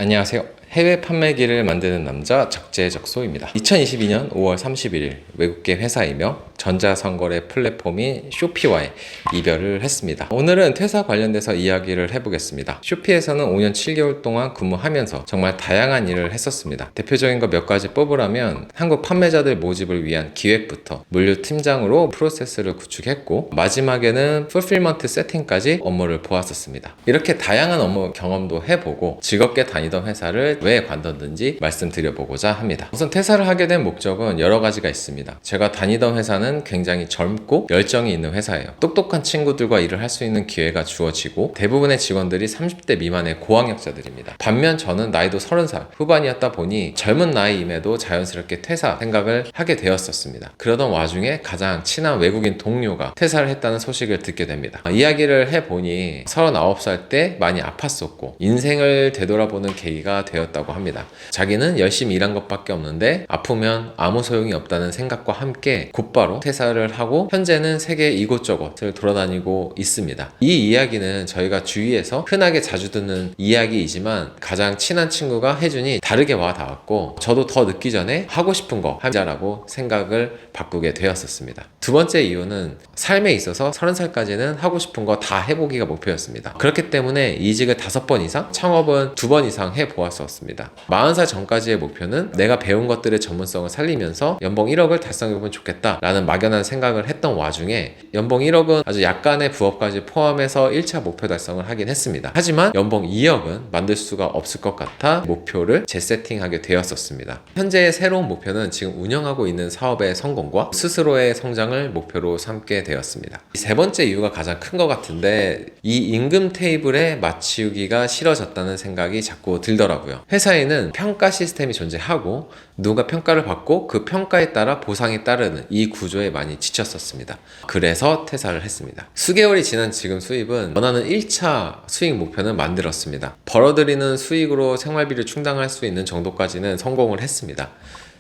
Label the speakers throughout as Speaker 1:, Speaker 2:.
Speaker 1: 안녕하세요. 해외 판매기를 만드는 남자 적재적소입니다. 2022년 5월 31일 외국계 회사이며 전자선거래 플랫폼인 쇼피와의 이별을 했습니다. 오늘은 퇴사 관련돼서 이야기를 해보겠습니다. 쇼피에서는 5년 7개월 동안 근무하면서 정말 다양한 일을 했었습니다. 대표적인 거 몇 가지 뽑으라면 한국 판매자들 모집을 위한 기획부터 물류 팀장으로 프로세스를 구축했고, 마지막에는 풀필먼트 세팅까지 업무를 보았었습니다. 이렇게 다양한 업무 경험도 해보고 즐겁게 다니던 회사를 왜 관뒀는지 말씀드려보고자 합니다. 우선 퇴사를 하게 된 목적은 여러 가지가 있습니다. 제가 다니던 회사는 굉장히 젊고 열정이 있는 회사예요. 똑똑한 친구들과 일을 할 수 있는 기회가 주어지고 대부분의 직원들이 30대 미만의 고학력자들입니다. 반면 저는 나이도 30살 후반이었다 보니 젊은 나이임에도 자연스럽게 퇴사 생각을 하게 되었었습니다. 그러던 와중에 가장 친한 외국인 동료가 퇴사를 했다는 소식을 듣게 됩니다. 이야기를 해보니 39살 때 많이 아팠었고 인생을 되돌아보는 계기가 되었다고 합니다. 자기는 열심히 일한 것밖에 없는데 아프면 아무 소용이 없다는 생각과 함께 곧바로 퇴사를 하고 현재는 세계 이곳저곳을 돌아다니고 있습니다. 이 이야기는 저희가 주위에서 흔하게 자주 듣는 이야기이지만 가장 친한 친구가 해주니 다르게 와닿았고, 저도 더 늦기 전에 하고 싶은 거 하자라고 생각을 바꾸게 되었었습니다. 두 번째 이유는 삶에 있어서 30살까지는 하고 싶은 거 다 해보기가 목표였습니다. 그렇기 때문에 이직을 5번 이상, 창업은 2번 이상 해보았었습니다. 40살 전까지의 목표는 내가 배운 것들의 전문성을 살리면서 연봉 1억을 달성해보면 좋겠다 라는 막연한 생각을 했던 와중에 연봉 1억은 아주 약간의 부업까지 포함해서 1차 목표 달성을 하긴 했습니다. 하지만 연봉 2억은 만들 수가 없을 것 같아 목표를 재세팅하게 되었었습니다. 현재의 새로운 목표는 지금 운영하고 있는 사업의 성공과 스스로의 성장을 목표로 삼게 되었습니다. 세 번째 이유가 가장 큰 것 같은데, 이 임금 테이블에 맞추기가 싫어졌다는 생각이 자꾸 들더라고요. 회사에는 평가 시스템이 존재하고 누가 평가를 받고 그 평가에 따라 보상이 따르는 이 구조에 많이 지쳤었습니다. 그래서 퇴사를 했습니다. 수개월이 지난 지금 수입은 원하는 1차 수익 목표는 만들었습니다. 벌어들이는 수익으로 생활비를 충당할 수 있는 정도까지는 성공을 했습니다.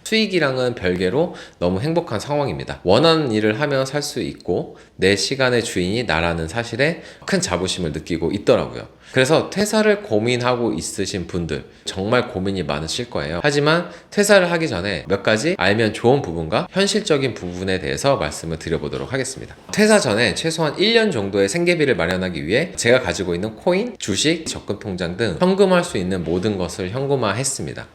Speaker 1: 수익이랑은 별개로 너무 행복한 상황입니다. 원하는 일을 하며 살 수 있고 내 시간의 주인이 나라는 사실에 큰 자부심을 느끼고 있더라고요. 그래서 퇴사를 고민하고 있으신 분들 정말 고민이 많으실 거예요. 하지만 퇴사를 하기 전에 몇 가지 알면 좋은 부분과 현실적인 부분에 대해서 말씀을 드려보도록 하겠습니다. 퇴사 전에 최소한 1년 정도의 생계비를 마련하기 위해 제가 가지고 있는 코인, 주식, 적금 통장 등 현금화할 수 있는 모든 것을 현금화했습니다.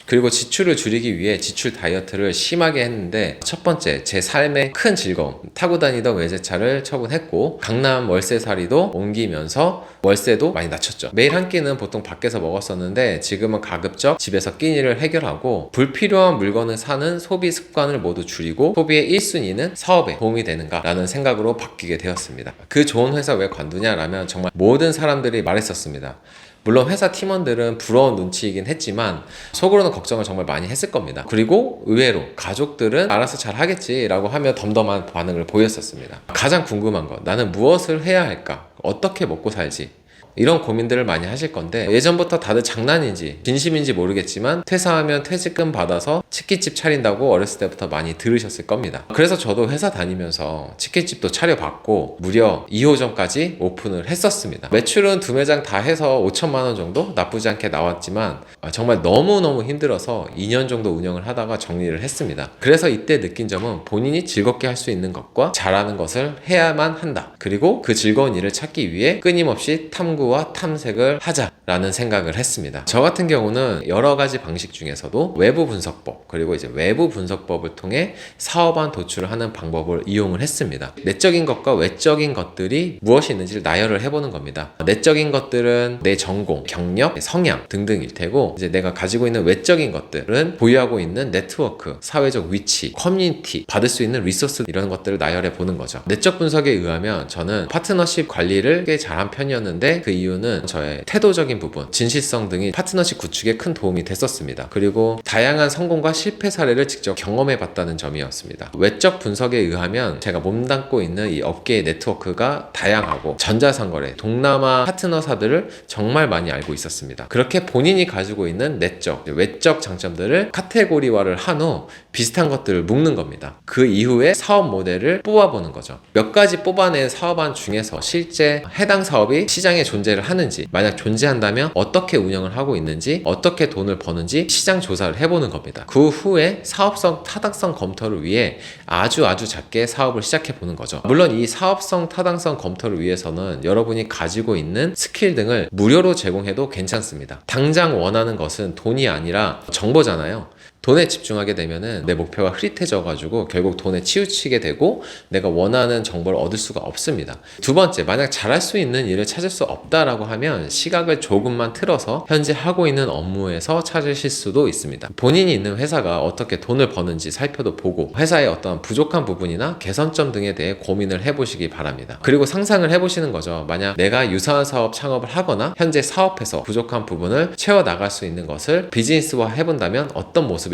Speaker 1: 그리고 지출을 줄이기 위해 지출 다이어트를 심하게 했는데, 첫 번째, 제 삶의 큰 즐거움, 타고 다니던 외제차를 처분했고 강남 월세살이도 옮기면서 월세도 많이 낮췄죠. 매일 한 끼는 보통 밖에서 먹었었는데 지금은 가급적 집에서 끼니를 해결하고, 불필요한 물건을 사는 소비 습관을 모두 줄이고 소비의 1순위는 사업에 도움이 되는가 라는 생각으로 바뀌게 되었습니다. 그 좋은 회사 왜 관두냐라면 정말 모든 사람들이 말했었습니다. 물론 회사 팀원들은 부러운 눈치이긴 했지만 속으로는 걱정을 정말 많이 했을 겁니다. 그리고 의외로 가족들은 알아서 잘 하겠지라고 하며 덤덤한 반응을 보였었습니다. 가장 궁금한 건 나는 무엇을 해야 할까? 어떻게 먹고 살지? 이런 고민들을 많이 하실 건데, 예전부터 다들 장난인지 진심인지 모르겠지만 퇴사하면 퇴직금 받아서 치킨집 차린다고 어렸을 때부터 많이 들으셨을 겁니다. 그래서 저도 회사 다니면서 치킨집도 차려봤고 무려 2호점까지 오픈을 했었습니다. 매출은 2매장 다 해서 5천만 원 정도? 나쁘지 않게 나왔지만 정말 너무너무 힘들어서 2년 정도 운영을 하다가 정리를 했습니다. 그래서 이때 느낀 점은 본인이 즐겁게 할 수 있는 것과 잘하는 것을 해야만 한다. 그리고 그 즐거운 일을 찾기 위해 끊임없이 탐구와 탐색을 하자라는 생각을 했습니다. 저 같은 경우는 여러 가지 방식 중에서도 외부 분석법, 그리고 이제 외부 분석법을 통해 사업안 도출을 하는 방법을 이용을 했습니다. 내적인 것과 외적인 것들이 무엇이 있는지를 나열을 해보는 겁니다. 내적인 것들은 내 전공, 경력, 성향 등등일 테고, 이제 내가 가지고 있는 외적인 것들은 보유하고 있는 네트워크, 사회적 위치, 커뮤니티, 받을 수 있는 리소스, 이런 것들을 나열해 보는 거죠. 내적 분석에 의하면 저는 파트너십 관리를 꽤 잘한 편이었는데, 그 이유는 저의 태도적인 부분, 진실성 등이 파트너십 구축에 큰 도움이 됐었습니다. 그리고 다양한 성공과 실패 사례를 직접 경험해 봤다는 점이었습니다. 외적 분석에 의하면 제가 몸담고 있는 이 업계의 네트워크가 다양하고 전자상거래, 동남아 파트너사들을 정말 많이 알고 있었습니다. 그렇게 본인이 가지고 있는 내적, 외적 장점들을 카테고리화를 한 후 비슷한 것들을 묶는 겁니다. 그 이후에 사업 모델을 뽑아보는 거죠. 몇 가지 뽑아낸 사업안 중에서 실제 해당 사업이 시장에 존재를 하는지, 만약 존재한다 한다면 어떻게 운영을 하고 있는지, 어떻게 돈을 버는지 시장 조사를 해보는 겁니다. 그 후에 사업성 타당성 검토를 위해 아주 작게 사업을 시작해 보는 거죠. 물론 이 사업성 타당성 검토를 위해서는 여러분이 가지고 있는 스킬 등을 무료로 제공해도 괜찮습니다. 당장 원하는 것은 돈이 아니라 정보잖아요. 돈에 집중하게 되면은 내 목표가 흐릿해져가지고 결국 돈에 치우치게 되고 내가 원하는 정보를 얻을 수가 없습니다. 두 번째, 만약 잘할 수 있는 일을 찾을 수 없다라고 하면 시각을 조금만 틀어서 현재 하고 있는 업무에서 찾으실 수도 있습니다. 본인이 있는 회사가 어떻게 돈을 버는지 살펴도 보고 회사의 어떤 부족한 부분이나 개선점 등에 대해 고민을 해보시기 바랍니다. 그리고 상상을 해보시는 거죠. 만약 내가 유사한 사업 창업을 하거나 현재 사업에서 부족한 부분을 채워나갈 수 있는 것을 비즈니스화 해본다면 어떤 모습일지를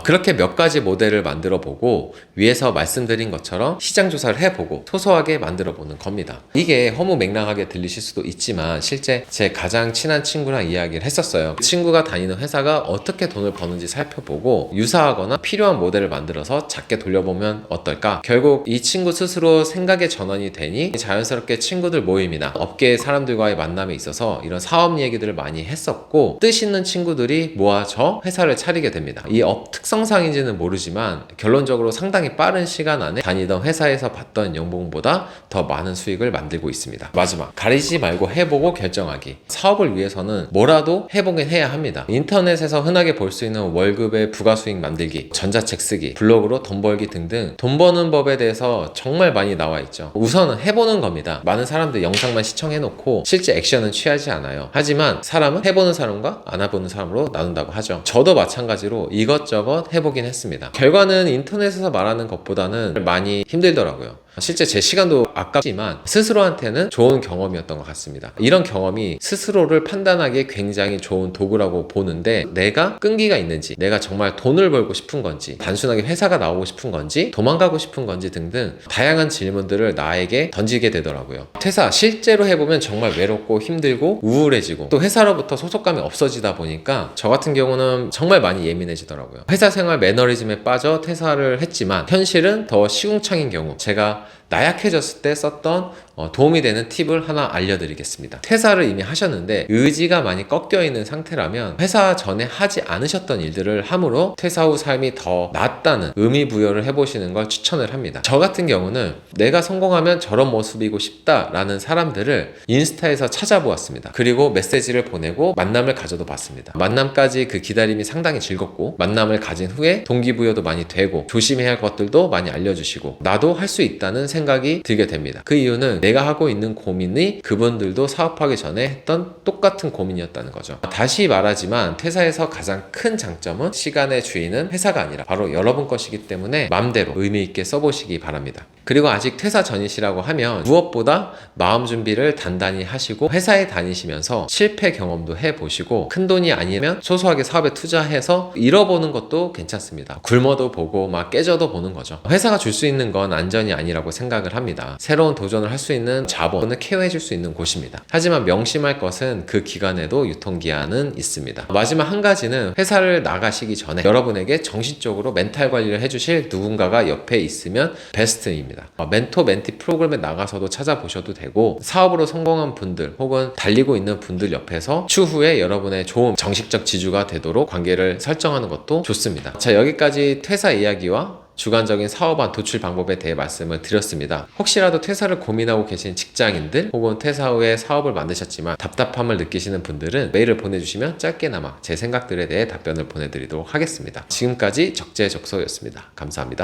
Speaker 1: 그렇게 몇 가지 모델을 만들어 보고 위에서 말씀드린 것처럼 시장 조사를 해보고 소소하게 만들어 보는 겁니다. 이게 허무맹랑하게 들리실 수도 있지만 실제 제 가장 친한 친구랑 이야기를 했었어요. 친구가 다니는 회사가 어떻게 돈을 버는지 살펴보고 유사하거나 필요한 모델을 만들어서 작게 돌려보면 어떨까? 결국 이 친구 스스로 생각의 전환이 되니 자연스럽게 친구들 모임이나 업계의 사람들과의 만남에 있어서 이런 사업 얘기들을 많이 했었고 뜻 있는 친구들이 모아져 회사를 차리게 됩니다. 이 업 특성상인지는 모르지만 결론적으로 상당히 빠른 시간 안에 다니던 회사에서 받던 연봉보다 더 많은 수익을 만들고 있습니다. 마지막, 가리지 말고 해보고 결정하기. 사업을 위해서는 뭐라도 해보긴 해야 합니다. 인터넷에서 흔하게 볼 수 있는 월급의 부가수익 만들기, 전자책 쓰기, 블로그로 돈 벌기 등등 돈 버는 법에 대해서 정말 많이 나와 있죠. 우선은 해보는 겁니다. 많은 사람들 영상만 시청해놓고 실제 액션은 취하지 않아요. 하지만 사람은 해보는 사람과 안 해보는 사람으로 나눈다고 하죠. 저도 마찬가지로 이것저것 해보긴 했습니다. 결과는 인터넷에서 말하는 것보다는 많이 힘들더라고요. 실제 제 시간도 아깝지만 스스로한테는 좋은 경험이었던 것 같습니다. 이런 경험이 스스로를 판단하기에 굉장히 좋은 도구라고 보는데 내가 끈기가 있는지, 내가 정말 돈을 벌고 싶은 건지, 단순하게 회사가 나오고 싶은 건지, 도망가고 싶은 건지 등등 다양한 질문들을 나에게 던지게 되더라고요. 퇴사 실제로 해보면 정말 외롭고 힘들고 우울해지고 또 회사로부터 소속감이 없어지다 보니까 저 같은 경우는 정말 많이 예민해지더라고요. 회사 생활 매너리즘에 빠져 퇴사를 했지만 현실은 더 시궁창인 경우 제가 나약해졌을 때 썼던 도움이 되는 팁을 하나 알려드리겠습니다. 퇴사를 이미 하셨는데 의지가 많이 꺾여 있는 상태라면 회사 전에 하지 않으셨던 일들을 함으로 퇴사 후 삶이 더 낫다는 의미 부여를 해보시는 걸 추천을 합니다. 저 같은 경우는 내가 성공하면 저런 모습이고 싶다라는 사람들을 인스타에서 찾아보았습니다. 그리고 메시지를 보내고 만남을 가져도 봤습니다. 만남까지 그 기다림이 상당히 즐겁고 만남을 가진 후에 동기부여도 많이 되고 조심해야 할 것들도 많이 알려주시고 나도 할 수 있다는 생각이 들게 됩니다. 그 이유는 내가 하고 있는 고민이 그분들도 사업하기 전에 했던 똑같은 고민이었다는 거죠. 다시 말하지만 퇴사에서 가장 큰 장점은 시간의 주인은 회사가 아니라 바로 여러분 것이기 때문에 마음대로 의미 있게 써보시기 바랍니다. 그리고 아직 퇴사 전이시라고 하면 무엇보다 마음 준비를 단단히 하시고 회사에 다니시면서 실패 경험도 해보시고 큰돈이 아니면 소소하게 사업에 투자해서 잃어보는 것도 괜찮습니다. 굶어도 보고 막 깨져도 보는 거죠. 회사가 줄 수 있는 건 안전이 아니라고 생각을 합니다. 새로운 도전을 할 수 있는 자본을 케어해줄 수 있는 곳입니다. 하지만 명심할 것은 그 기간에도 유통기한은 있습니다. 마지막 한 가지는 회사를 나가시기 전에 여러분에게 정신적으로 멘탈 관리를 해주실 누군가가 옆에 있으면 베스트입니다. 멘토 멘티 프로그램에 나가서도 찾아보셔도 되고 사업으로 성공한 분들 혹은 달리고 있는 분들 옆에서 추후에 여러분의 좋은 정식적 지주가 되도록 관계를 설정하는 것도 좋습니다. 자, 여기까지 퇴사 이야기와 주관적인 사업안 도출 방법에 대해 말씀을 드렸습니다. 혹시라도 퇴사를 고민하고 계신 직장인들 혹은 퇴사 후에 사업을 만드셨지만 답답함을 느끼시는 분들은 메일을 보내주시면 짧게나마 제 생각들에 대해 답변을 보내드리도록 하겠습니다. 지금까지 적재적소였습니다. 감사합니다.